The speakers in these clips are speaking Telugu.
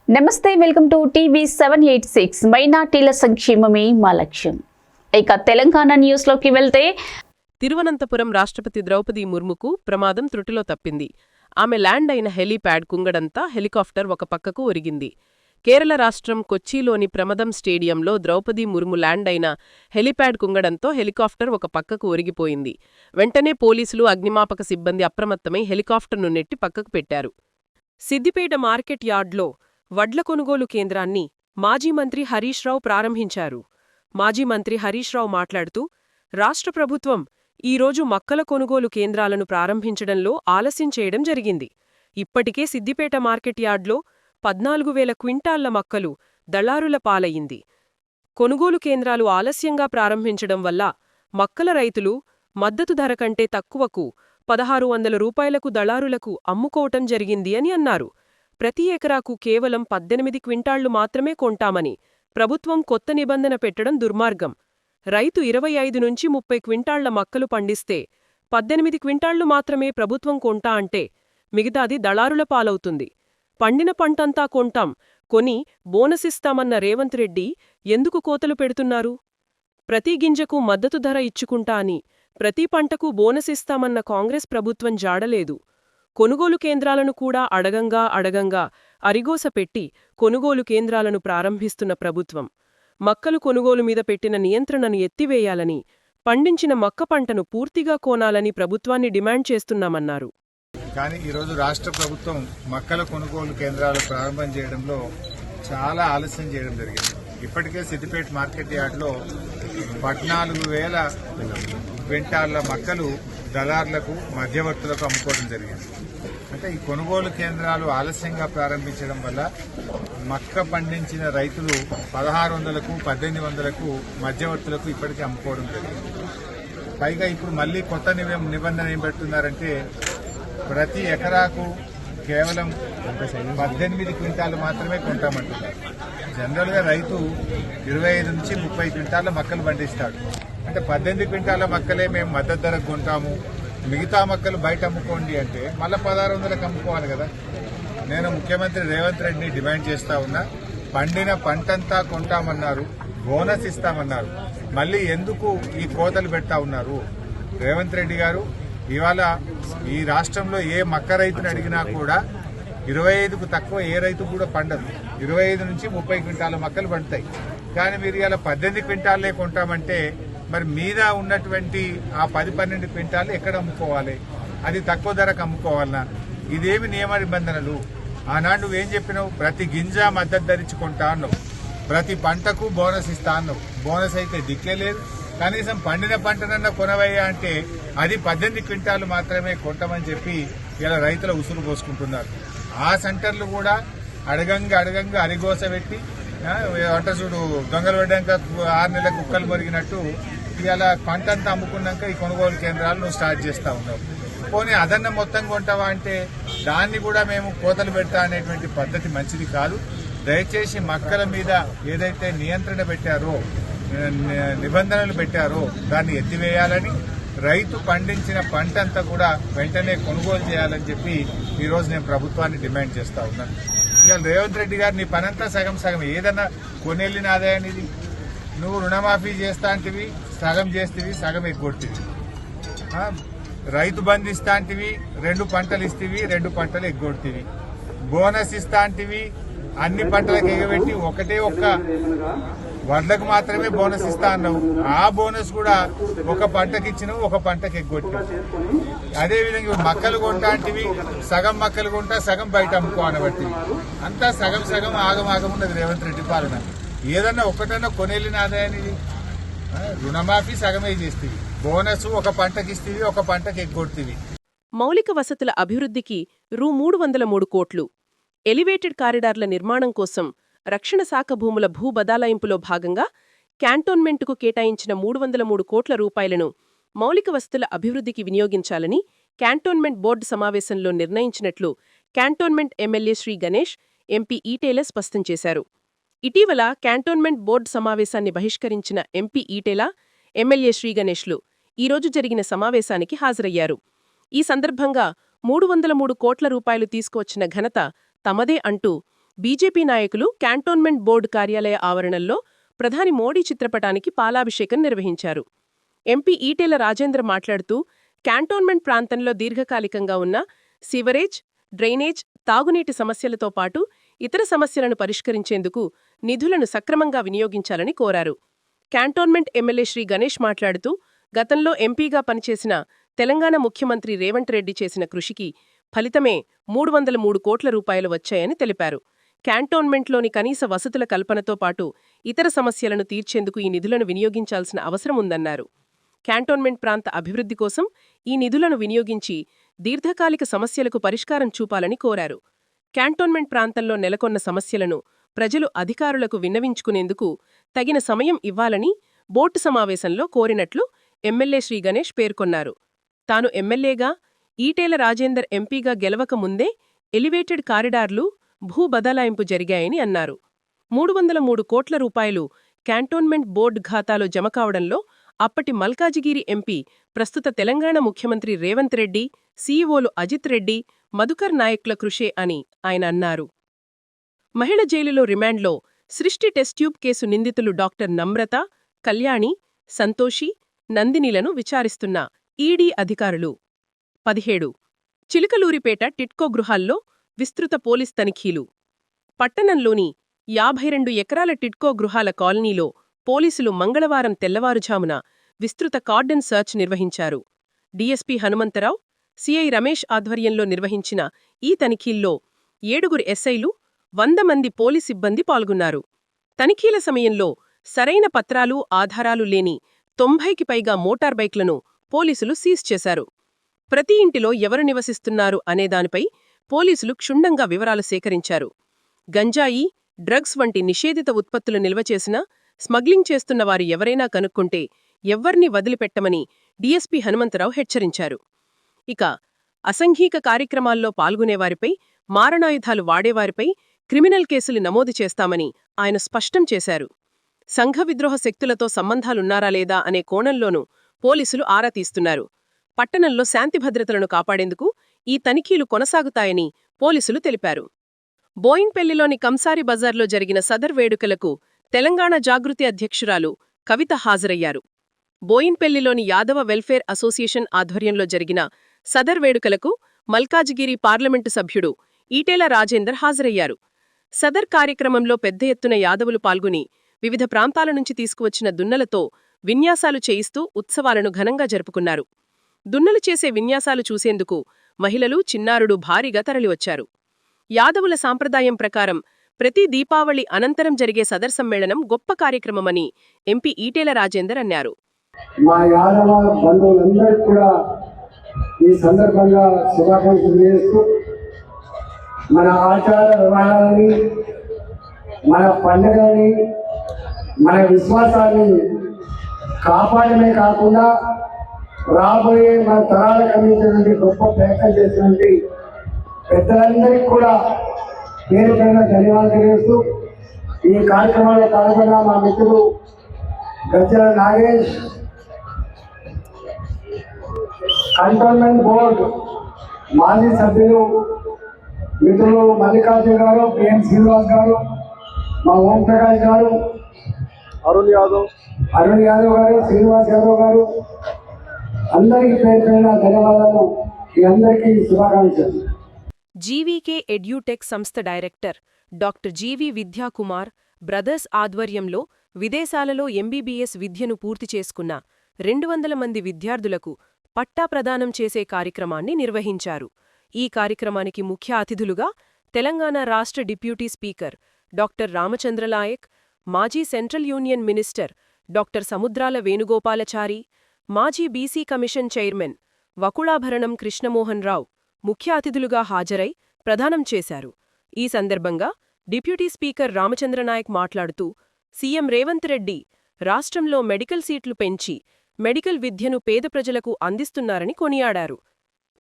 నమస్తే, వెల్కమ్ టు టీవీ 786. మైనార్టీల సంక్షేమమే మా లక్ష్యం. ఇక తెలంగాణ న్యూస్లోకి వెళ్తే, తిరువనంతపురం రాష్ట్రపతి ద్రౌపది ముర్ముకు ప్రమాదం త్రుటిలో తప్పింది. ఆమె ల్యాండ్ అయిన హెలీప్యాడ్ కుంగడంతా హెలికాప్టర్ ఒక పక్కకు ఒరిగింది. కేరళ రాష్ట్రం కొచ్చిలోని ప్రమదం స్టేడియంలో ద్రౌపది ముర్ము ల్యాండ్ అయిన హెలీప్యాడ్ కుంగడంతో హెలికాప్టర్ ఒక పక్కకు ఒరిగిపోయింది. వెంటనే పోలీసులు, అగ్నిమాపక సిబ్బంది అప్రమత్తమై హెలికాప్టర్ను నెట్టి పక్కకు పెట్టారు. సిద్దిపేట మార్కెట్ యార్డ్లో వడ్ల కొనుగోలు కేంద్రాన్ని మాజీ మంత్రి హరీష్ రావు ప్రారంభించారు. మాజీ మంత్రి హరీష్ రావు మాట్లాడుతూ, రాష్ట్ర ప్రభుత్వం ఈరోజు మక్కల కొనుగోలు కేంద్రాలను ప్రారంభించడంలో ఆలస్యం చేయడం జరిగింది. ఇప్పటికే సిద్దిపేట మార్కెట్ యార్డ్లో 14,000 క్వింటాళ్ల మక్కలు దళారుల పాలయ్యింది. కొనుగోలు కేంద్రాలు ఆలస్యంగా ప్రారంభించడం వల్ల మక్కల రైతులు మద్దతు ధర కంటే తక్కువకు 1,600 రూపాయలకు దళారులకు అమ్ముకోవటం జరిగింది అని అన్నారు. ప్రతి ఎకరాకు కేవలం 18 క్వింటాళ్లు మాత్రమే కొంటామని ప్రభుత్వం కొత్త నిబంధన పెట్టడం దుర్మార్గం. రైతు 25 నుంచి 30 క్వింటాళ్ల మక్కలు పండిస్తే 18 క్వింటాళ్లు మాత్రమే ప్రభుత్వం కొంటా అంటే మిగతాది దళారుల పాలవుతుంది. పండిన పంటంతా కొంటాం, కొని బోనసిస్తామన్న రేవంత్ రెడ్డి ఎందుకు కోతలు పెడుతున్నారు? ప్రతి గింజకు మద్దతు ధర ఇచ్చుకుంటా అని, ప్రతి పంటకు బోనసిస్తామన్న కాంగ్రెస్ ప్రభుత్వం జాడలేదు. కొనుగోలు కేంద్రాలను కూడా అడగంగా అరిగోస పెట్టి కొనుగోలు కేంద్రాలను ప్రారంభిస్తున్న ప్రభుత్వం మక్కలు కొనుగోలు మీద పెట్టిన నియంత్రణను ఎత్తివేయాలని, పండించిన మక్క పంటను పూర్తిగా కోనాలని ప్రభుత్వాన్ని డిమాండ్ చేస్తున్నామన్నారు. కానీ ఈరోజు రాష్ట్ర ప్రభుత్వం మక్కల కొనుగోలు కేంద్రాలు ప్రారంభం చేయడంలో చాలా ఆలస్యం చేయడం జరిగింది. ఇప్పటికే సిద్దిపేట మార్కెట్ యార్డ్లో 14,000 క్వింటాళ్ల మక్కలు దళారులకు, మధ్యవర్తులకు అమ్ముకోవడం జరిగింది. అంటే ఈ కొనుగోలు కేంద్రాలు ఆలస్యంగా ప్రారంభించడం వల్ల మక్క పండించిన రైతులు 1,600కు, 1,800కు మధ్యవర్తులకు ఇప్పటికే అమ్ముకోవడం జరిగింది. పైగా ఇప్పుడు మళ్లీ కొత్త నిబంధన ఏం పెడుతున్నారంటే, ప్రతి ఎకరాకు కేవలం 18 క్వింటాలు మాత్రమే కొంటామంటున్నారు. జనరల్ గా రైతు 25 నుంచి 30 క్వింటాల మక్కలు పండిస్తాడు. అంటే 18 క్వింటాల మక్కలే మేము మద్దతు ధరకు కొంటాము, మిగతా మక్కలు బయట అమ్ముకోండి అంటే మళ్ళీ 1,600లకు అమ్ముకోవాలి కదా. నేను ముఖ్యమంత్రి రేవంత్ రెడ్డిని డిమాండ్ చేస్తా ఉన్నా, పండిన పంటంతా కొంటామన్నారు, బోనస్ ఇస్తామన్నారు, మళ్ళీ ఎందుకు ఈ కోతలు పెడతా ఉన్నారు? రేవంత్ రెడ్డి గారు, ఇవాళ ఈ రాష్ట్రంలో ఏ మక్క రైతుని అడిగినా కూడా 25కు తక్కువ ఏ రైతు కూడా పండదు. 25 నుంచి 30 క్వింటాల మక్కలు పండుతాయి. కానీ మీరు ఇలా 18 క్వింటాలే కొంటామంటే మరి మీద ఉన్నటువంటి ఆ 10-12 క్వింటాలు ఎక్కడ అమ్ముకోవాలి? అది తక్కువ ధరకు అమ్ముకోవాలన్నా? ఇదేమి నియమ నిబంధనలు? ఆనాడు నువ్వేం చెప్పినావు? ప్రతి గింజ మద్దతు ధరించి కొంటా అన్నావు, ప్రతి పంటకు బోనస్ ఇస్తా అన్నావు. బోనస్ అయితే దిక్కే లేదు. కనీసం పండిన పంటనన్నా కొనవయ్యా అంటే అది 18 క్వింటాలు మాత్రమే కొంటామని చెప్పి ఇలా రైతుల ఉసురు పోసుకుంటున్నారు. ఆ సెంటర్లు కూడా అడగంగా అరిగోస పెట్టి వంట చూడు దొంగలు పడ్డాక 6 నెలల కుక్కలు మొరిగినట్టు ఇలా పంటంతా అమ్ముకున్నాక ఈ కొనుగోలు కేంద్రాలు నువ్వు స్టార్ట్ చేస్తా ఉన్నావు. పోనీ అదన్న మొత్తం కొంటావా అంటే దాన్ని కూడా మేము కోతలు పెడతా అనేటువంటి పద్ధతి మంచిది కాదు. దయచేసి మక్కల మీద ఏదైతే నియంత్రణ పెట్టారో, నిబంధనలు పెట్టారో దాన్ని ఎత్తివేయాలని, రైతు పండించిన పంట అంతా కూడా వెంటనే కొనుగోలు చేయాలని చెప్పి ఈరోజు నేను ప్రభుత్వాన్ని డిమాండ్ చేస్తా ఉన్నాను. ఇవాళ రేవంత్ రెడ్డి గారు నీ పనంతా సగం ఏదన్నా కొనెళ్ళిన ఆదాయానిది. నువ్వు రుణమాఫీ చేస్తా అంటివి, సగం చేస్తేవి, సగం ఎగ్గొట్టివి. రైతు బంధు ఇస్తా అంటివి, 2 పంటలు ఇస్తేవి, 2 పంటలు ఎగ్గొట్టివి. బోనస్ ఇస్తా అంటివి, అన్ని పంటలకు ఎగబెట్టి ఒక్క వడ్లకు మాత్రమే బోనస్ ఇస్తా అన్నావు. ఆ బోనస్ కూడా ఒక పంటకి ఇచ్చినావు, ఒక పంటకి ఎగ్గొట్టినావు. అదేవిధంగా మక్కలు కొంటాంటివి, సగం మక్కలు కొంటా, సగం బయట అమ్ముకోనబట్టి అంతా సగం ఆగమున్నది రేవంత్ రెడ్డి పాలన. ఏదన్నా ఒకటన్నా కొనేళ్ళిన ఆదాయాన్ని రుణమాఫీ సగమే చేస్తేవి, బోనస్ ఒక పంటకి ఇస్తేవి, ఒక పంటకి ఎగ్గొట్టివి. మౌలిక వసతుల అభివృద్ధికి రూ. 303 కోట్లు. ఎలివేటెడ్ కారిడార్ల నిర్మాణం కోసం రక్షణ శాఖ భూముల భూ బదలాయింపులో భాగంగా క్యాంటోన్మెంటుకు కేటాయించిన 303 కోట్ల రూపాయలను మౌలిక వసతుల అభివృద్ధికి వినియోగించాలని క్యాంటోన్మెంట్ బోర్డు సమావేశంలో నిర్ణయించినట్లు క్యాంటోన్మెంట్ ఎమ్మెల్యే శ్రీ గణేష్, ఎంపీ ఈటెల స్పష్టం చేశారు. ఇటీవల క్యాంటోన్మెంట్ బోర్డు సమావేశాన్ని బహిష్కరించిన ఎంపీ ఈటెల, ఎమ్మెల్యే శ్రీ గణేష్లు ఈరోజు జరిగిన సమావేశానికి హాజరయ్యారు. ఈ సందర్భంగా 303 కోట్ల రూపాయలు తీసుకువచ్చిన ఘనత తమదే అంటూ బీజేపీ నాయకులు క్యాంటోన్మెంట్ బోర్డు కార్యాలయ ఆవరణలో ప్రధాని మోడీ చిత్రపటానికి పాలాభిషేకం నిర్వహించారు. ఎంపీ ఈటెల రాజేందర్ మాట్లాడుతూ, క్యాంటోన్మెంట్ ప్రాంతంలో దీర్ఘకాలికంగా ఉన్న సివరేజ్, డ్రైనేజ్, తాగునీటి సమస్యలతో పాటు ఇతర సమస్యలను పరిష్కరించేందుకు నిధులను సక్రమంగా వినియోగించాలని కోరారు. క్యాంటోన్మెంట్ ఎమ్మెల్యే శ్రీ గణేష్ మాట్లాడుతూ, గతంలో ఎంపీగా పనిచేసిన తెలంగాణ ముఖ్యమంత్రి రేవంత్ రెడ్డి చేసిన కృషికి ఫలితమే 303 కోట్ల రూపాయలు వచ్చాయని తెలిపారు. క్యాంటోన్మెంట్లోని కనీస వసతుల కల్పనతో పాటు ఇతర సమస్యలను తీర్చేందుకు ఈ నిధులను వినియోగించాల్సిన అవసరం ఉందన్నారు. క్యాంటోన్మెంట్ ప్రాంత అభివృద్ధి కోసం ఈ నిధులను వినియోగించి దీర్ఘకాలిక సమస్యలకు పరిష్కారం చూపాలని కోరారు. క్యాంటోన్మెంట్ ప్రాంతంలో నెలకొన్న సమస్యలను ప్రజలు అధికారులకు విన్నవించుకునేందుకు తగిన సమయం ఇవ్వాలని బోర్డు సమావేశంలో కోరినట్లు ఎమ్మెల్యే శ్రీ గణేష్ పేర్కొన్నారు. తాను ఎమ్మెల్యేగా, ఈటెల రాజేందర్ ఎంపీగా గెలవక ముందే ఎలివేటెడ్ కారిడార్లు, భూ బదలాయింపు జరిగాయని అన్నారు. 303 కోట్ల రూపాయలు క్యాంటోన్మెంట్ బోర్డు ఖాతాలో జమ కావడంలో అప్పటి మల్కాజిగిరి ఎంపీ, ప్రస్తుత తెలంగాణ ముఖ్యమంత్రి రేవంత్ రెడ్డి, సీఈఓలు అజిత్ రెడ్డి, మధుకర్ నాయక్ల కృషే అని ఆయన అన్నారు. మహిళ జైలులో రిమాండ్లో సృష్టి టెస్ట్ ట్యూబ్ కేసు నిందితులు డాక్టర్ నమ్రత, కళ్యాణి, సంతోషి, నందినిలను విచారిస్తున్న ఈడీ అధికారులు. 17 చిలుకలూరిపేట టిట్కో గృహాల్లో విస్తృత పోలీస్ తనిఖీలు. పట్టణంలోని 52 ఎకరాల టిట్కో గృహాల కాలనీలో పోలీసులు మంగళవారం తెల్లవారుఝామున విస్తృత కార్డన్ సర్చ్ నిర్వహించారు. డీఎస్పీ హనుమంతరావు, సిఐ రమేష్ ఆధ్వర్యంలో నిర్వహించిన ఈ తనిఖీల్లో 7 ఎస్ఐలు, 100 మంది పోలీస్ సిబ్బంది పాల్గొన్నారు. తనిఖీల సమయంలో సరైన పత్రాలు, ఆధారాలు లేని 90కి పైగా మోటార్ బైక్లను పోలీసులు సీజ్ చేశారు. ప్రతి ఇంటిలో ఎవరు నివసిస్తున్నారు అనేదానిపై పోలీసులు క్షుణ్ణంగా వివరాలు సేకరించారు. గంజాయి, డ్రగ్స్ వంటి నిషేధిత ఉత్పత్తులు నిల్వ చేసినా, స్మగ్లింగ్ చేస్తున్నవారు ఎవరైనా కనుక్కుంటే ఎవ్వర్నీ వదిలిపెట్టమని డీఎస్పీ హనుమంతరావు హెచ్చరించారు. ఇక అసంఘిక కార్యక్రమాల్లో పాల్గొనేవారిపై, మారణాయుధాలు వాడేవారిపై క్రిమినల్ కేసులు నమోదు చేస్తామని ఆయన స్పష్టం చేశారు. సంఘ విద్రోహ శక్తులతో సంబంధాలున్నారా లేదా అనే కోణంలోనూ పోలీసులు ఆరా తీస్తున్నారు. పట్టణంలో శాంతిభద్రతలను కాపాడేందుకు ఈ తనిఖీలు కొనసాగుతాయని పోలీసులు తెలిపారు. బోయిన్పల్లిలోని కంసారి బజార్లో జరిగిన సదర్ వేడుకలకు తెలంగాణ జాగృతి అధ్యక్షురాలు కవిత హాజరయ్యారు. బోయిన్పల్లిలోని యాదవ వెల్ఫేర్ అసోసియేషన్ ఆధ్వర్యంలో జరిగిన సదర్ వేడుకలకు మల్కాజిగిరి పార్లమెంటు సభ్యుడు ఈటెల రాజేందర్ హాజరయ్యారు. సదర్ కార్యక్రమంలో పెద్ద ఎత్తున యాదవులు పాల్గొని వివిధ ప్రాంతాల నుంచి తీసుకువచ్చిన దున్నలతో విన్యాసాలు చేయిస్తూ ఉత్సవాలను ఘనంగా జరుపుకున్నారు. దున్నలు చేసే విన్యాసాలు చూసేందుకు మహిళలు, చిన్నారులు భారీగా తరలివచ్చారు. యాదవుల సాంప్రదాయం ప్రకారం ప్రతి దీపావళి అనంతరం జరిగే సదర్ సమ్మేళనం గొప్ప కార్యక్రమమని ఎంపీ ఈటెల రాజేందర్ అన్నారు. మా యాదవ బంధువులందరికీ కూడా ఈ సందర్భంగా శుభాకాంక్షలు చేస్తూ, మన ఆచార వ్యవహారాన్ని, మన పండుగని, మన విశ్వాసాన్ని కాపాడమే కాకుండా రాబోయే మన తరాలకు అందించినటువంటి గొప్ప ప్రయత్నం చేసినటువంటి పెద్దలందరికీ కూడా పేరు పైన ధన్యవాదాలు తెలియజేస్తూ, ఈ కార్యక్రమంలో పాల్గొన్న మా మిత్రులు గజ్జల నాగేష్, కంటోన్మెంట్ బోర్డు మాజీ సభ్యులు మిత్రులు మల్లికార్జున గారు, పిఎం శ్రీనివాస్ గారు, మా ఓంప్రకాష్ గారు, అరుణ్ యాదవ్ గారు, శ్రీనివాస్ యాదవ్ గారు, అందరికీ పేరు పైన ధన్యవాదాలు. ఈ అందరికీ శుభాకాంక్షలు. జీవీకే ఎడ్యూటెక్ సంస్థ డైరెక్టర్ డాక్టర్ జీవి విద్యాకుమార్ బ్రదర్స్ ఆధ్వర్యంలో విదేశాలలో ఎంబీబీఎస్ విద్యను పూర్తి చేసుకున్న 200 మంది విద్యార్థులకు పట్టా ప్రదానం చేసే కార్యక్రమాన్ని నిర్వహించారు. ఈ కార్యక్రమానికి ముఖ్య అతిథులుగా తెలంగాణ రాష్ట్ర డిప్యూటీ స్పీకర్ డాక్టర్ రామచంద్రనాయక్, మాజీ సెంట్రల్ యూనియన్ మినిస్టర్ డాక్టర్ సముద్రాల వేణుగోపాలచారి, మాజీ బీసీ కమిషన్ చైర్మన్ వకుళాభరణం కృష్ణమోహన్ రావు ముఖ్య అతిథులుగా హాజరై ప్రదానం చేశారు. ఈ సందర్భంగా డిప్యూటీ స్పీకర్ రామచంద్రనాయక్ మాట్లాడుతూ, సీఎం రేవంత్ రెడ్డి రాష్ట్రంలో మెడికల్ సీట్లు పెంచి మెడికల్ విద్యను పేద ప్రజలకు అందిస్తున్నారని కొనియాడారు.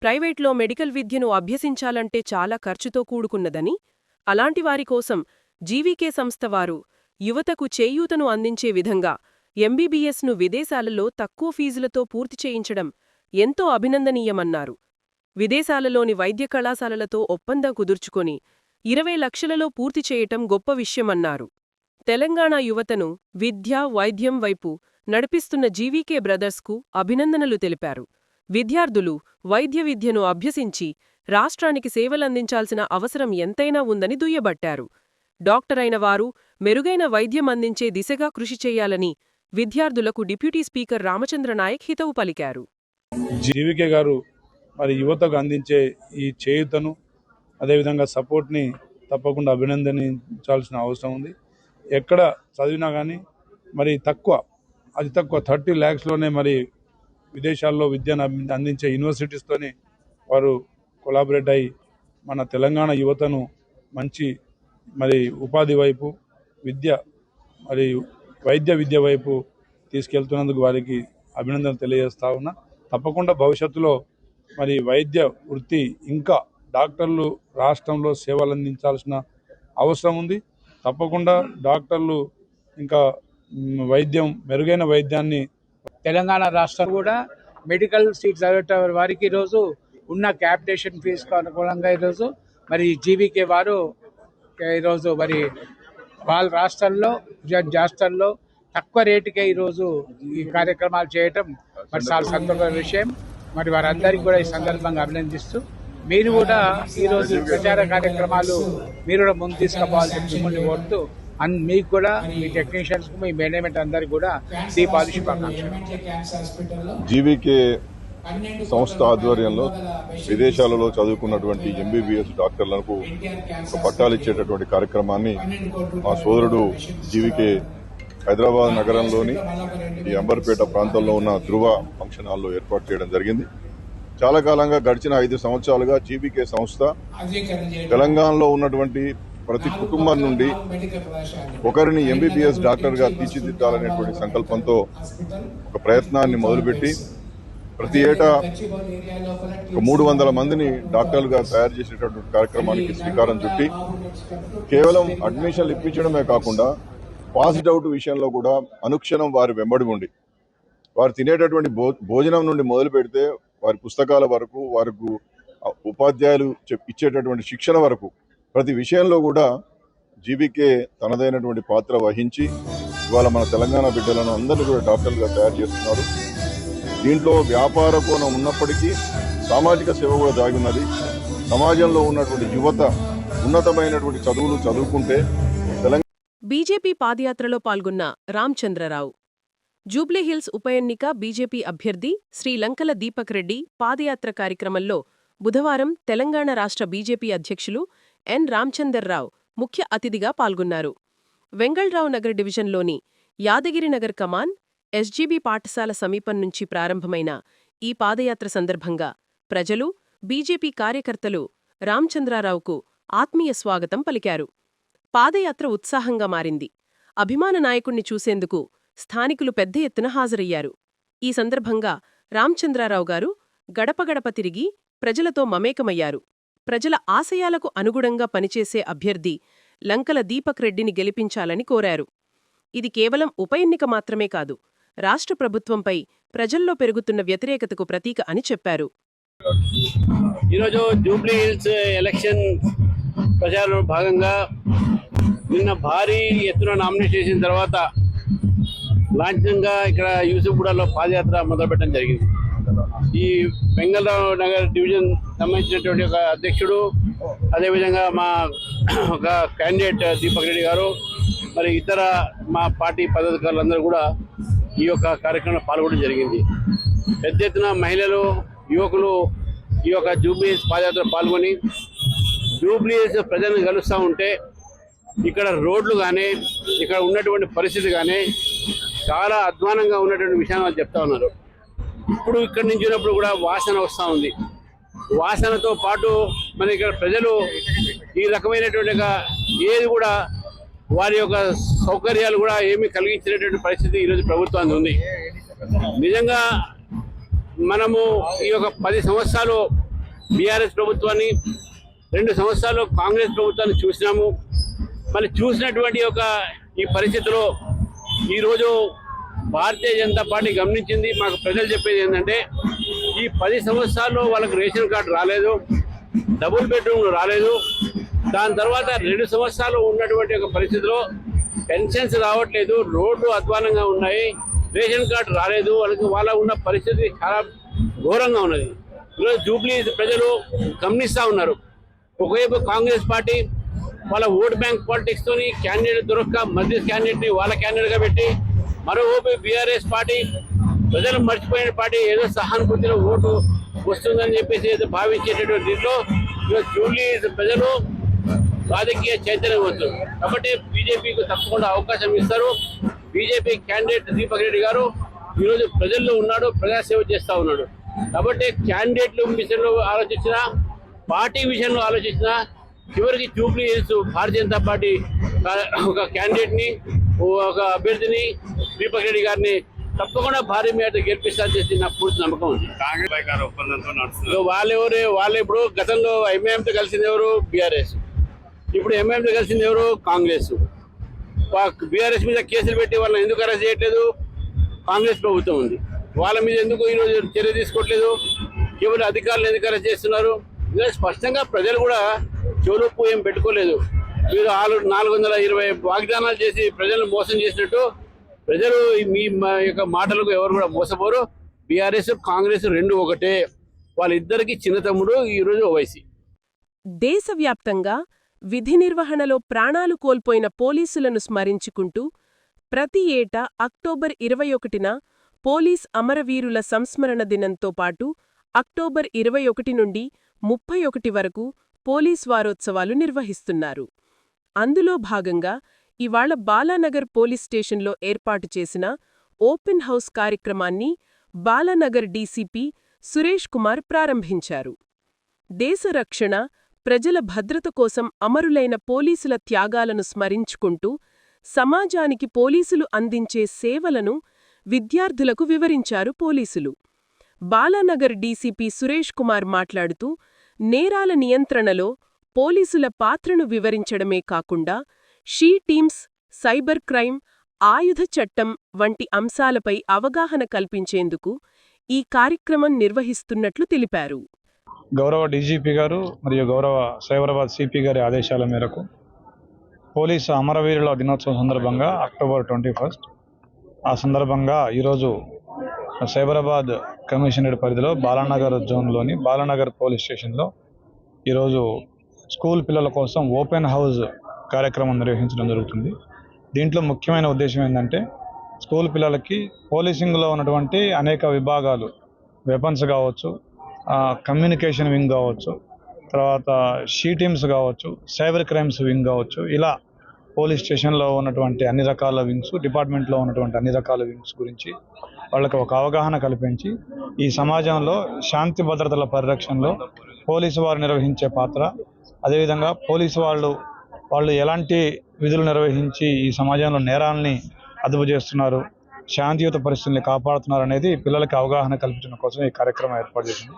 ప్రైవేట్లో మెడికల్ విద్యను అభ్యసించాలంటే చాలా ఖర్చుతో కూడుకున్నదని, అలాంటివారి కోసం జీవీకే సంస్థ వారు యువతకు చేయూతను అందించే విధంగా ఎంబీబీఎస్ను విదేశాలలో తక్కువ ఫీజులతో పూర్తి చేయించడం ఎంతో అభినందనీయమన్నారు. విదేశాలలోని వైద్య కళాశాలలతో ఒప్పందం కుదుర్చుకొని 20 లక్షలలో పూర్తి చేయటం గొప్ప విషయమన్నారు. తెలంగాణ యువతను విద్య, వైద్యం వైపు నడిపిస్తున్న జీవీకే బ్రదర్స్కు అభినందనలు తెలిపారు. విద్యార్థులు వైద్య విద్యను అభ్యసించి రాష్ట్రానికి సేవలందించాల్సిన అవసరం ఎంతైనా ఉందని దుయ్యబట్టారు. డాక్టరైన వారు మెరుగైన వైద్యం అందించే దిశగా కృషి చేయాలని విద్యార్థులకు డిప్యూటీ స్పీకర్ రామచంద్రనాయక్ హితవు పలికారు. జీవీకే గారు మరి యువతకు అందించే ఈ చేయూతను అదేవిధంగా సపోర్ట్ని తప్పకుండా అభినందించాల్సిన అవసరం ఉంది. ఎక్కడ చదివినా కానీ మరి అతి తక్కువ 30 lakhsలోనే మరి విదేశాల్లో విద్యను అందించే యూనివర్సిటీస్తోని వారు కొలాబరేట్ అయ్యి మన తెలంగాణ యువతను మంచి మరి ఉపాధి వైపు వైద్య విద్య వైపు తీసుకెళ్తున్నందుకు వారికి అభినందనలు తెలియజేస్తా ఉన్నా. తప్పకుండా భవిష్యత్తులో మరి వైద్య వృత్తి ఇంకా డాక్టర్లు రాష్ట్రంలో సేవలు అందించాల్సిన అవసరం ఉంది. తప్పకుండా డాక్టర్లు ఇంకా మెరుగైన వైద్యాన్ని తెలంగాణ రాష్ట్రం కూడా మెడికల్ సీట్ చదివే వారికి ఈరోజు ఉన్న క్యాపిటేషన్ ఫీజుకు అనుగుణంగా ఈరోజు మరి జీవీకే వారు ఈరోజు మరి వాళ్ళ రాష్ట్రాల్లో తక్కువ రేటుకే ఈరోజు ఈ కార్యక్రమాలు చేయటం మరి చాలా సంతోషమైన విషయం. మరి వారందరికీ కూడా ఈ సందర్భంగా అభినందిస్తూ మీరు కూడా ఈరోజు ప్రచార కార్యక్రమాలు మీరు కూడా ముందు తీసుకుపోవాలని మిమ్మల్ని కోరుతూ మీకు కూడా మీ టెక్నీషియన్స్ మీ మేనేజ్మెంట్ అందరికి కూడా దీపావళి శుభాకాంక్షలు. జీవీకే సంస్థ ఆధ్వర్యంలో విదేశాలలో చదువుకున్నటువంటి ఎంబీబీఎస్ డాక్టర్లకు ఒక పట్టాలు ఇచ్చేటటువంటి కార్యక్రమాన్ని మా సోదరుడు జీవీకే హైదరాబాద్ నగరంలోని ఈ అంబర్పేట ప్రాంతంలో ఉన్న ధృవ ఫంక్షన్ హాల్లో ఏర్పాటు చేయడం జరిగింది. చాలా కాలంగా గడిచిన 5 సంవత్సరాలుగా జీవీకే సంస్థ తెలంగాణలో ఉన్నటువంటి ప్రతి కుటుంబం నుండి ఒకరిని ఎంబీబీఎస్ డాక్టర్గా తీర్చిదిద్దాలనేటువంటి సంకల్పంతో ఒక ప్రయత్నాన్ని మొదలుపెట్టి ప్రతి ఏటా 300 మందిని డాక్టర్లుగా తయారు చేసేటటువంటి కార్యక్రమానికి శ్రీకారం చుట్టి కేవలం అడ్మిషన్లు ఇప్పించడమే కాకుండా పాస్డ్ అవుట్ విషయంలో కూడా అనుక్షణం వారి వెంబడి ఉండి వారు తినేటటువంటి భోజనం నుండి మొదలు పెడితే వారి పుస్తకాల వరకు వారికి ఉపాధ్యాయులు ఇచ్చేటటువంటి శిక్షణ వరకు ప్రతి విషయంలో కూడా జీవీకే తనదైనటువంటి పాత్ర వహించి ఇవాళ మన తెలంగాణ బిడ్డలను అందరినీ కూడా డాక్టర్లుగా తయారు చేస్తున్నారు. దీంట్లో వ్యాపార కోణం ఉన్నప్పటికీ సామాజిక సేవ కూడా దాగి ఉన్నది. సమాజంలో ఉన్నటువంటి యువత ఉన్నతమైనటువంటి చదువులు చదువుకుంటే బీజేపీ పాదయాత్రలో పాల్గొన్న రామచంద్రరావు. జూబ్లీహిల్స్ ఉప ఎన్నిక బీజేపీ అభ్యర్థి శ్రీ లంకల దీపక్ రెడ్డి పాదయాత్ర కార్యక్రమంలో బుధవారం తెలంగాణ రాష్ట్ర బీజేపీ అధ్యక్షులు ఎన్ రామచందర్రావు ముఖ్య అతిథిగా పాల్గొన్నారు. వెంగళరావు నగర్ డివిజన్లోని యాదగిరినగర్ కమాన్ ఎస్జీబీ పాఠశాల సమీపం నుంచి ప్రారంభమైన ఈ పాదయాత్ర సందర్భంగా ప్రజలు, బీజేపీ కార్యకర్తలు రామచంద్రరావుకు ఆత్మీయ స్వాగతం పలికారు. పాదయాత్ర ఉత్సాహంగా మారింది. అభిమాన నాయకుణ్ణి చూసేందుకు స్థానికులు పెద్ద ఎత్తున హాజరయ్యారు. ఈ సందర్భంగా రామచంద్రరావు గారు గడపగడప తిరిగి ప్రజలతో మమేకమయ్యారు. ప్రజల ఆశయాలకు అనుగుణంగా పనిచేసే అభ్యర్థి లంకల దీపక్ రెడ్డిని గెలిపించాలని కోరారు. ఇది కేవలం ఉప ఎన్నిక మాత్రమే కాదు, రాష్ట్ర ప్రభుత్వంపై ప్రజల్లో పెరుగుతున్న వ్యతిరేకతకు ప్రతీక అని చెప్పారు. ఈరోజు జూబ్లీ హిల్స్ ఎలక్షన్ ప్రచారంలో భాగంగా నిన్న భారీ ఎత్తున నామినేషన్ చేసిన తర్వాత లాంఛనంగా ఇక్కడ యూసుఫ్గూడలో పాదయాత్ర మొదలుపెట్టడం జరిగింది. ఈ వెంగళరావు నగర్ డివిజన్ సంబంధించినటువంటి ఒక అధ్యక్షుడు, అదేవిధంగా మా ఒక క్యాండిడేట్ దీపక్ రెడ్డి గారు, మరి ఇతర మా పార్టీ పదాధికారులందరూ కూడా ఈ యొక్క కార్యక్రమంలో పాల్గొనడం జరిగింది. పెద్ద ఎత్తున మహిళలు, యువకులు ఈ యొక్క జూబ్లీహిల్స్ పాదయాత్ర పాల్గొని జూబ్లీహిల్స్ ప్రజలను కలుస్తూ ఉంటే ఇక్కడ రోడ్లు కానీ ఇక్కడ ఉన్నటువంటి పరిస్థితి కానీ చాలా అధ్వానంగా ఉన్నటువంటి విషయాన్ని వాళ్ళు చెప్తా ఉన్నారు. ఇప్పుడు ఇక్కడ నుంచి ఉన్నప్పుడు కూడా వాసన వస్తూ ఉంది. వాసనతో పాటు మన ఇక్కడ ప్రజలు ఈ రకమైనటువంటి ఏది కూడా వారి యొక్క సౌకర్యాలు కూడా ఏమీ కలిగించినటువంటి పరిస్థితి ఈరోజు ప్రభుత్వానికి ఉంది. నిజంగా మనము ఈ యొక్క 10 సంవత్సరాలు బీఆర్ఎస్ ప్రభుత్వాన్ని, 2 సంవత్సరాలు కాంగ్రెస్ ప్రభుత్వాన్ని చూసినాము. మళ్ళీ చూసినటువంటి ఈ పరిస్థితిలో ఈరోజు భారతీయ జనతా పార్టీ గమనించింది. మాకు ప్రజలు చెప్పేది ఏంటంటే ఈ 10 సంవత్సరాల్లో వాళ్ళకి రేషన్ కార్డు రాలేదు, డబుల్ బెడ్రూమ్ రాలేదు. దాని తర్వాత 2 సంవత్సరాలు ఉన్నటువంటి ఒక పరిస్థితిలో పెన్షన్స్ రావట్లేదు, రోడ్లు అధ్వానంగా ఉన్నాయి, రేషన్ కార్డు రాలేదు. వాళ్ళ ఉన్న పరిస్థితి చాలా ఘోరంగా ఉన్నది. ఈరోజు జూబ్లీ ప్రజలు గమనిస్తూ ఉన్నారు. ఒకవైపు కాంగ్రెస్ పార్టీ వాళ్ళ ఓట్ బ్యాంక్ పాలిటిక్స్ తోని క్యాండిడేట్ దొరక్క మధ్య క్యాండిడేట్ ని వాళ్ళ క్యాండిడేట్ గా పెట్టి, మరోవైపు బీఆర్ఎస్ పార్టీ ప్రజలు మర్చిపోయిన పార్టీ ఏదో సహానుభూతిలో ఓటు వస్తుందని చెప్పేసి ఏదో భావించేటటువంటి దీంట్లో ఈరోజు జూబ్లీ ప్రజలు రాజకీయ చైతన్యవంతులు కాబట్టి బీజేపీకి తప్పకుండా అవకాశం ఇస్తారు. బీజేపీ క్యాండిడేట్ దీపక్ రెడ్డి గారు ఈరోజు ప్రజల్లో ఉన్నాడు, ప్రజాసేవ చేస్తూ ఉన్నాడు. కాబట్టి క్యాండిడేట్లు విషయంలో ఆలోచించినా, పార్టీ విషయంలో ఆలోచించినా, చివరికి Jubilee hills Bharatiya Janata party ఒక క్యాండిడేట్ ని, ఒక అభ్యర్థిని దీపక్ రెడ్డి గారిని తప్పకుండా భారీ మేర గెలిపిస్తారని చేసి నాకు పూర్తి నమ్మకం ఉంది. కాంగ్రెస్ ఒప్పందంతో నడుస్తుంది. వాళ్ళు ఇప్పుడు గతంలో ఎంఐఎంతో కలిసింది ఎవరు? బీఆర్ఎస్. ఇప్పుడు ఎంఐఎంతో కలిసింది ఎవరు? కాంగ్రెస్. బీఆర్ఎస్ మీద కేసులు పెట్టి వాళ్ళని ఎందుకు అరెస్ట్ చేయట్లేదు? కాంగ్రెస్ ప్రభుత్వం ఉంది. వాళ్ళ మీద ఎందుకు ఈరోజు చర్య తీసుకోవట్లేదు? కేవలం అధికారులు ఎందుకు అరెస్ట్ చేస్తున్నారు? ఇలా స్పష్టంగా ప్రజలు కూడా చెవులొప్పు ఏం పెట్టుకోలేదు. మీరు 420 వాగ్దానాలు చేసి ప్రజలను మోసం చేసినట్టు ప్రజలు మీ యొక్క మాటలకు ఎవరు కూడా మోసపోరు. బీఆర్ఎస్ కాంగ్రెస్ రెండు ఒకటే. వాళ్ళిద్దరికి చిన్న తమ్ముడు, ఈరోజు ఓవైసీ. దేశవ్యాప్తంగా విధి నిర్వహణలో ప్రాణాలు కోల్పోయిన పోలీసులను స్మరించుకుంటూ ప్రతి ఏటా అక్టోబర్ 21న పోలీస్ అమరవీరుల సంస్మరణ దినంతో పాటు అక్టోబర్ 21 నుండి 31 వరకు పోలీస్ వారోత్సవాలు నిర్వహిస్తున్నారు. అందులో భాగంగా ఇవాళ బాలానగర్ పోలీస్ స్టేషన్లో ఏర్పాటు చేసిన ఓపెన్ హౌస్ కార్యక్రమాన్ని బాలానగర్ డీసీపీ సురేష్ కుమార్ ప్రారంభించారు. దేశ రక్షణ, ప్రజల భద్రత కోసం అమరులైన పోలీసుల త్యాగాలను స్మరించుకుంటూ సమాజానికి పోలీసులు అందించే సేవలను విద్యార్థులకు వివరించారు పోలీసులు. బాలానగర్ డీసీపీ సురేష్ కుమార్ మాట్లాడుతూ నేరాల నియంత్రణలో పోలీసుల పాత్రను వివరించడమే కాకుండా షీ టీమ్స్, సైబర్ క్రైమ్, ఆయుధ చట్టం వంటి అంశాలపై అవగాహన కల్పించేందుకు ఈ కార్యక్రమం నిర్వహిస్తున్నట్లు తెలిపారు. గౌరవ డీజీపీ గారు మరియు గౌరవ సైబరాబాద్ సిపి గారి ఆదేశాల మేరకు పోలీసు అమరవీరుల దినోత్సవం సందర్భంగా అక్టోబర్ 21 ఆ సందర్భంగా ఈరోజు సైబరాబాద్ కమిషనరేట్ పరిధిలో బాలానగర్ జోన్లోని బాలానగర్ పోలీస్ స్టేషన్లో ఈరోజు స్కూల్ పిల్లల కోసం ఓపెన్ హౌస్ కార్యక్రమం నిర్వహించడం జరుగుతుంది. దీంట్లో ముఖ్యమైన ఉద్దేశం ఏంటంటే స్కూల్ పిల్లలకి పోలీసింగ్లో ఉన్నటువంటి అనేక విభాగాలు, వెపన్స్ కావచ్చు, కమ్యూనికేషన్ వింగ్ కావచ్చు, తర్వాత షీ టీమ్స్ కావచ్చు, సైబర్ క్రైమ్స్ వింగ్ కావచ్చు, ఇలా పోలీస్ స్టేషన్లో ఉన్నటువంటి అన్ని రకాల వింగ్స్, డిపార్ట్మెంట్లో ఉన్నటువంటి అన్ని రకాల వింగ్స్ గురించి వాళ్ళకి ఒక అవగాహన కల్పించి ఈ సమాజంలో శాంతి భద్రతల పరిరక్షణలో పోలీసు వారు నిర్వహించే పాత్ర, అదేవిధంగా పోలీసు వాళ్ళు ఎలాంటి విధులు నిర్వహించి ఈ సమాజంలో నేరాలని అదుపు చేస్తున్నారు, శాంతియుత పరిస్థితుల్ని కాపాడుతున్నారు అనేది పిల్లలకి అవగాహన కల్పించడం కోసం ఈ కార్యక్రమం ఏర్పాటు చేసింది.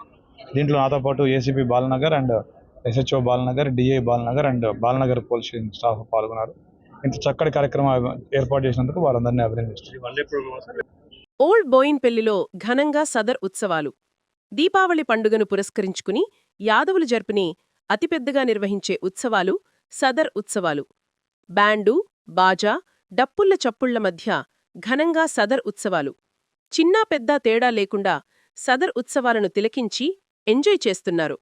దీంట్లో నాతో పాటు ACP Balanagar and SHO Balanagar, DI Balanagar and Balanagar police station staff పాల్గొన్నారు. ఇంత చక్కటి కార్యక్రమం ఏర్పాటు చేసినందుకు వారందరినీ అభినందిస్తున్నారు. ఓల్డ్ బోయిన్పల్లిలో ఘనంగా సదర్ ఉత్సవాలు. దీపావళి పండుగను పురస్కరించుకుని యాదవులు జరుపుని అతిపెద్దగా నిర్వహించే ఉత్సవాలు సదర్ ఉత్సవాలు. బ్యాండు, బాజా, డప్పుళ్ల చప్పుళ్ల మధ్య ఘనంగా సదర్ ఉత్సవాలు. చిన్నా పెద్ద తేడా లేకుండా సదర్ ఉత్సవాలను తిలకించి ఎంజాయ్ చేస్తున్నారు.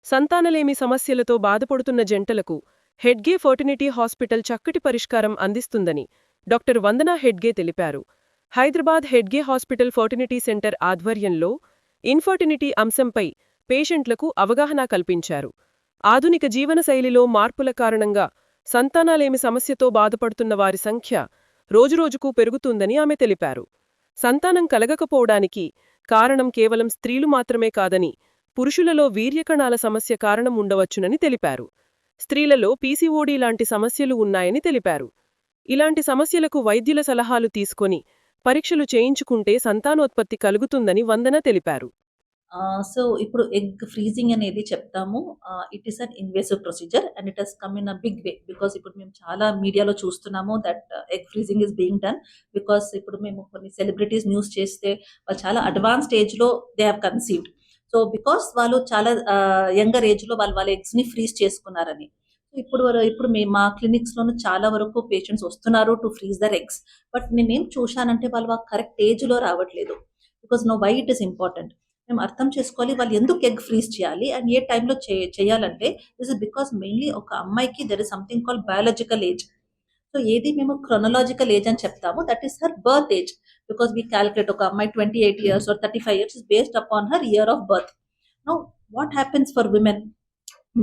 సంతానలేమి సమస్యలతో బాధపడుతున్న జంటలకు హెడ్గే ఫర్టినిటీ హాస్పిటల్ చక్కటి పరిష్కారం అందిస్తుందని డాక్టర్ వందనా హెడ్గే తెలిపారు. హైదరాబాద్ హెడ్గే హాస్పిటల్ ఫర్టినిటీ సెంటర్ ఆధ్వర్యంలో ఇన్ఫర్టినిటీ అంశంపై పేషెంట్లకు అవగాహన కల్పించారు. ఆధునిక జీవనశైలిలో మార్పుల కారణంగా సంతానాలేమి సమస్యతో బాధపడుతున్న వారి సంఖ్య రోజురోజుకూ పెరుగుతుందని ఆమె తెలిపారు. సంతానం కలగకపోవడానికి కారణం కేవలం స్త్రీలు మాత్రమే కాదని, పురుషులలో వీర్యకణాల సమస్య కారణం ఉండవచ్చునని తెలిపారు. స్త్రీలలో పీసీఓడీ లాంటి సమస్యలు ఉన్నాయని తెలిపారు. ఇలాంటి సమస్యలకు వైద్యుల సలహాలు తీసుకొని పరీక్షలు చేయించుకుంటే సంతానోత్పత్తి కలుగుతుందని వందన తెలిపారు. సో ఇప్పుడు ఎగ్ ఫ్రీజింగ్ అనేది చెప్తాము. It is an invasive procedure and it has come in a big way. Because ఇప్పుడు మేము చాలా మీడియాలో చూస్తున్నాము that egg freezing is being done. Because ఇప్పుడు మేము కొన్ని సెలబ్రిటీస్ న్యూస్ చేస్తే వాళ్ళు చాలా అడ్వాన్స్ స్టేజ్లో they have conceived. So because వాళ్ళు చాలా యంగర్ ఏజ్ లో వాళ్ళ ఎగ్స్ ని ఫ్రీజ్ చేసుకున్నారని. ఇప్పుడు మా క్లినిక్స్ లోను చాలా వరకు పేషెంట్స్ వస్తున్నారు to freeze their eggs. But నేనేం చూశానంటే వాళ్ళు కరెక్ట్ ఏజ్ లో రావట్లేదు. Because know why it is important. మేము అర్థం చేసుకోవాలి వాళ్ళు ఎందుకు ఎగ్ ఫ్రీజ్ చేయాలి అండ్ ఏ టైంలో చేయాలంటే దిస్ ఇస్ బికాస్ మెయిన్లీ ఒక అమ్మాయికి there is something call biological age. So ఏది మేము క్రొనలాజికల్ ఏజ్ అని చెప్తాము, that is her birth age. Because we calculate ఒక అమ్మాయి 28 years or 35 years is based upon her year of birth. Now what happens for women?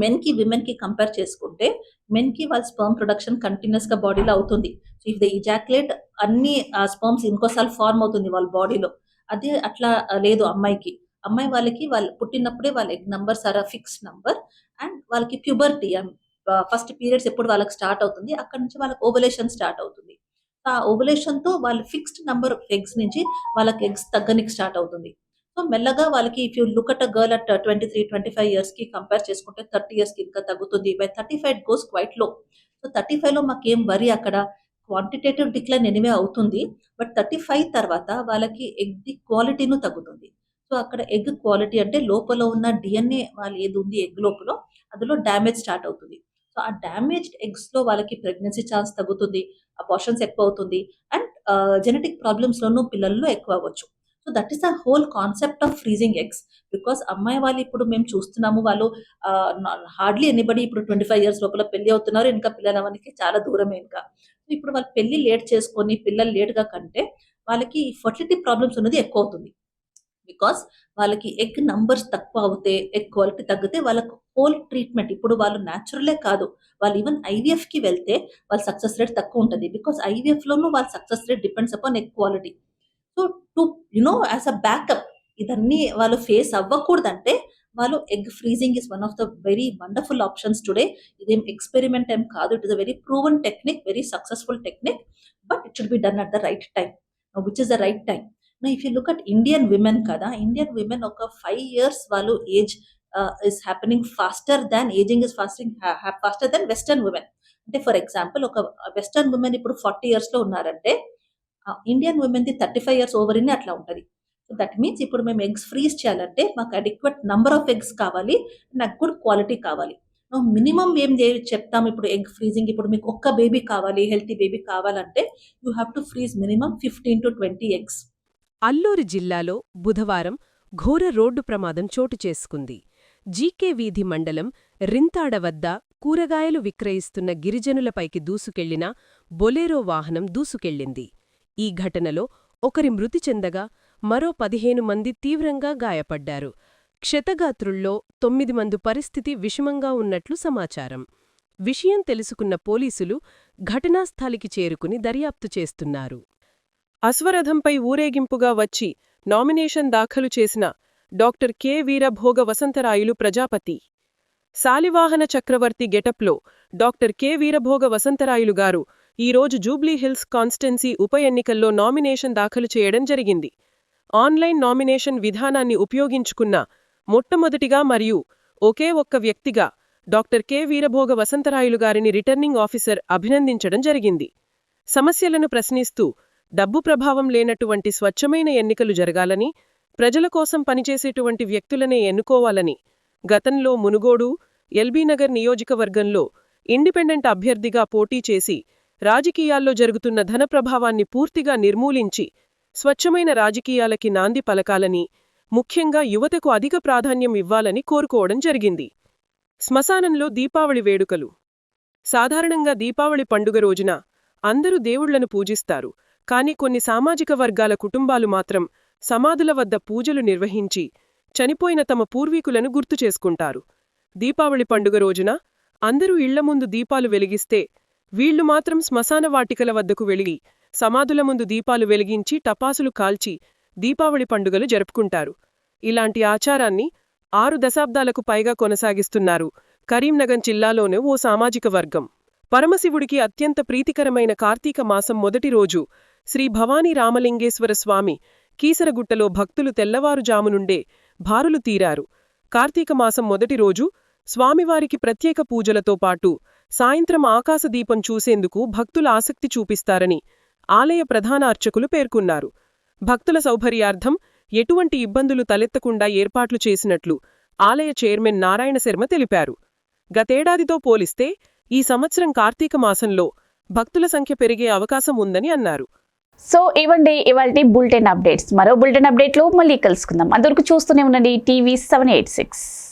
Men కి విమెన్ కి కంపేర్ చేసుకుంటే మెన్ కి వాళ్ళ స్పర్మ్ ప్రొడక్షన్ కంటిన్యూస్ గా బాడీలో అవుతుంది. సో ఇఫ్ ద ఇజాక్యులేట్ అన్ని స్పర్మ్స్ ఇంకోసారి ఫార్మ్ అవుతుంది వాళ్ళ బాడీలో. అదే అట్లా లేదు అమ్మాయికి. అమ్మాయి వాళ్ళకి వాళ్ళు పుట్టినప్పుడే వాళ్ళ egg numbers are fixed number and వాళ్ళకి ప్యూబర్టీ ఫస్ట్ పీరియడ్స్ ఎప్పుడు వాళ్ళకి స్టార్ట్ అవుతుంది, అక్కడ నుంచి వాళ్ళకి ఓవలేషన్ స్టార్ట్ అవుతుంది. ఆ ఓవలేషన్ తో వాళ్ళ ఫిక్స్డ్ నంబర్ ఆఫ్ ఎగ్స్ నుంచి వాళ్ళకి ఎగ్స్ తగ్గనికి స్టార్ట్ అవుతుంది. సో మెల్లగా వాళ్ళకి if you look at a girl at 23-25 years కి కంపేర్ చేసుకుంటే 30 years కి ఇంకా తగ్గుతుంది. By 35 it goes quite low. So 35 లో మాకేం వరి అక్కడ క్వాంటిటేటివ్ డిక్లైన్ ఎనివే అవుతుంది. బట్ 35 తర్వాత వాళ్ళకి ఎగ్ ది క్వాలిటీను తగ్గుతుంది. సో అక్కడ ఎగ్ క్వాలిటీ అంటే లోపల ఉన్న డిఎన్ఏ వాళ్ళు ఏది ఉంది ఎగ్ లోపల అందులో డ్యామేజ్ స్టార్ట్ అవుతుంది. సో ఆ డ్యామేజ్డ్ ఎగ్స్ లో వాళ్ళకి ప్రెగ్నెన్సీ ఛాన్స్ తగ్గుతుంది, అబార్షన్స్ ఎక్కువ అవుతుంది అండ్ జెనెటిక్ ప్రాబ్లమ్స్ లోనూ పిల్లల్లో ఎక్కువ అవ్వచ్చు. So that is the whole concept of freezing eggs. Because అమ్మాయి వాళ్ళు ఇప్పుడు మేము చూస్తున్నాము వాళ్ళు హార్డ్లీ ఎనీబడి ఇప్పుడు 25 years లోపల పెళ్లి అవుతున్నారు, ఇంకా పిల్లలు అవడానికి చాలా దూరమే. ఇంకా ఇప్పుడు వాళ్ళు పెళ్లి లేట్ చేసుకొని పిల్లలు లేట్గా కంటే వాళ్ళకి ఫర్టిలిటీ ప్రాబ్లమ్స్ ఉన్నది ఎక్కువ అవుతుంది. బికాస్ వాళ్ళకి ఎగ్ నంబర్స్ తక్కువ అవుతే ఎగ్ క్వాలిటీ తగ్గితే వాళ్ళకు హోల్ ట్రీట్మెంట్ ఇప్పుడు వాళ్ళు న్యాచురలే కాదు, వాళ్ళు ఈవెన్ ఐవీఎఫ్ కి వెళ్తే వాళ్ళ సక్సెస్ రేట్ తక్కువ ఉంటుంది. బికాస్ ఐవీఎఫ్ లోనూ వాళ్ళ success rate depends upon egg quality. So to as a backup ఇదన్నీ వాళ్ళు ఫేస్ అవ్వకూడదంటే వాళ్ళు egg freezing is one of the very wonderful options today. ఇదేం ఎక్స్పెరిమెంట్ ఏం కాదు, it is a very proven technique, very successful technique. But it should be done at the right time. Which is the right time? Now, if you look at Indian women kada, Indian women oka 5 years వాళ్ళు age is happening faster than aging is faster than Western women. అంటే ఫర్ ఎగ్జాంపుల్ ఒక వెస్టర్న్ ఉమెన్ ఇప్పుడు 40 years లో ఉన్నారంటే Indian women the 35 years over in అట్లా ఉంటుంది. సో దట్ మీన్స్ ఇప్పుడు మేము ఎగ్స్ ఫ్రీజ్ చేయాలంటే మాకు అడిక్వేట్ నంబర్ ఆఫ్ ఎగ్స్ కావాలి, నాకు గుడ్ క్వాలిటీ కావాలి. మినిమం ఏం చెప్తాం ఇప్పుడు ఎగ్ ఫ్రీజింగ్, ఇప్పుడు మీకు ఒక్క బేబీ కావాలి, హెల్తీ బేబీ కావాలంటే you have to freeze minimum 15 to 20 eggs. Alluri జిల్లాలో బుధవారం ఘోర రోడ్డు ప్రమాదం చోటు చేసుకుంది. జీకే వీధి మండలం రింతాడ వద్ద కూరగాయలు విక్రయిస్తున్న గిరిజనులపైకి దూసుకెళ్లిన బొలేరో వాహనం దూసుకెళ్లింది. ఈ ఘటనలో ఒకరి మృతి చెందగా మరో 15 మంది తీవ్రంగా గాయపడ్డారు. క్షతగాత్రుల్లో 9 మంది పరిస్థితి విషమంగా ఉన్నట్లు సమాచారం. విషయం తెలుసుకున్న పోలీసులు ఘటనాస్థలికి చేరుకుని దర్యాప్తు చేస్తున్నారు. అశ్వరథంపై ఊరేగింపుగా వచ్చి నామినేషన్ దాఖలు చేసిన డాక్టర్ కె వీరభోగ వసంతరాయులు ప్రజాపతి. శాలివాహన చక్రవర్తి గెటప్లో డాక్టర్ కె వీరభోగ వసంతరాయులు గారు ఈరోజు జూబ్లీహిల్స్ కాన్స్టిట్యున్సీ ఉప ఎన్నికల్లో నామినేషన్ దాఖలు చేయడం జరిగింది. ఆన్లైన్ నామినేషన్ విధానాన్ని ఉపయోగించుకున్న మొట్టమొదటిగా మరియు ఒకే ఒక్క వ్యక్తిగా డాక్టర్ కె వీరభోగ వసంతరాయులు గారిని రిటర్నింగ్ ఆఫీసర్ అభినందించడం జరిగింది. సమస్యలను ప్రశ్నిస్తూ డబ్బు ప్రభావం లేనటువంటి స్వచ్ఛమైన ఎన్నికలు జరగాలని, ప్రజల కోసం పనిచేసేటువంటి వ్యక్తులనే ఎన్నుకోవాలని, గతంలో మునుగోడు, ఎల్బీనగర్ నియోజకవర్గంలో ఇండిపెండెంట్ అభ్యర్థిగా పోటీ చేసి రాజకీయాల్లో జరుగుతున్న ధన ప్రభావాన్ని పూర్తిగా నిర్మూలించి స్వచ్ఛమైన రాజకీయాలకి నాంది పలకాలని, ముఖ్యంగా యువతకు అధిక ప్రాధాన్యం ఇవ్వాలని కోరుకోవడం జరిగింది. శ్మశానంలో దీపావళి వేడుకలు. సాధారణంగా దీపావళి పండుగ రోజున అందరూ దేవుళ్లను పూజిస్తారు. కానీ కొన్ని సామాజిక వర్గాల కుటుంబాలు మాత్రం సమాధుల వద్ద పూజలు నిర్వహించి చనిపోయిన తమ పూర్వీకులను గుర్తు చేసుకుంటారు. దీపావళి పండుగ రోజున అందరూ ఇళ్ల ముందు దీపాలు వెలిగిస్తే వీళ్లు మాత్రం శ్మశాన వాటికల వద్దకు వెళ్లి సమాధుల ముందు దీపాలు వెలిగించి టపాసులు కాల్చి దీపావళి పండుగలు జరుపుకుంటారు. ఇలాంటి ఆచారాన్ని 6 దశాబ్దాలకు పైగా కొనసాగిస్తున్నారు కరీంనగర్ జిల్లాలోని ఓ సామాజిక వర్గం. పరమశివుడికి అత్యంత ప్రీతికరమైన కార్తీక మాసం మొదటి రోజు శ్రీ భవానీ రామలింగేశ్వర స్వామి కీసరగుట్టలో భక్తులు తెల్లవారుజామునుండే బారులు తీరారు. కార్తీక మాసం మొదటి రోజు స్వామివారికి ప్రత్యేక పూజలతో పాటు సాయంత్రం ఆకాశదీపం చూసేందుకు భక్తుల ఆసక్తి చూపిస్తారని ఆలయ ప్రధాన అర్చకులు పేర్కొన్నారు. భక్తుల సౌకర్యార్థం ఎటువంటి ఇబ్బందులు తలెత్తకుండా ఏర్పాట్లు చేసినట్లు ఆలయ చైర్మన్ నారాయణ శర్మ తెలిపారు. గతేడాదితో పోలిస్తే ఈ సంవత్సరం కార్తీక మాసంలో భక్తుల సంఖ్య పెరిగే అవకాశం ఉందని అన్నారు. సో ఇవ్వండి ఇవాల్టి బులెటిన్ అప్డేట్స్. మరో బులెటిన్ అప్డేట్లో మళ్ళీ కలుసుకుందాం. అందరికీ చూస్తూనే ఉండండి TV 786.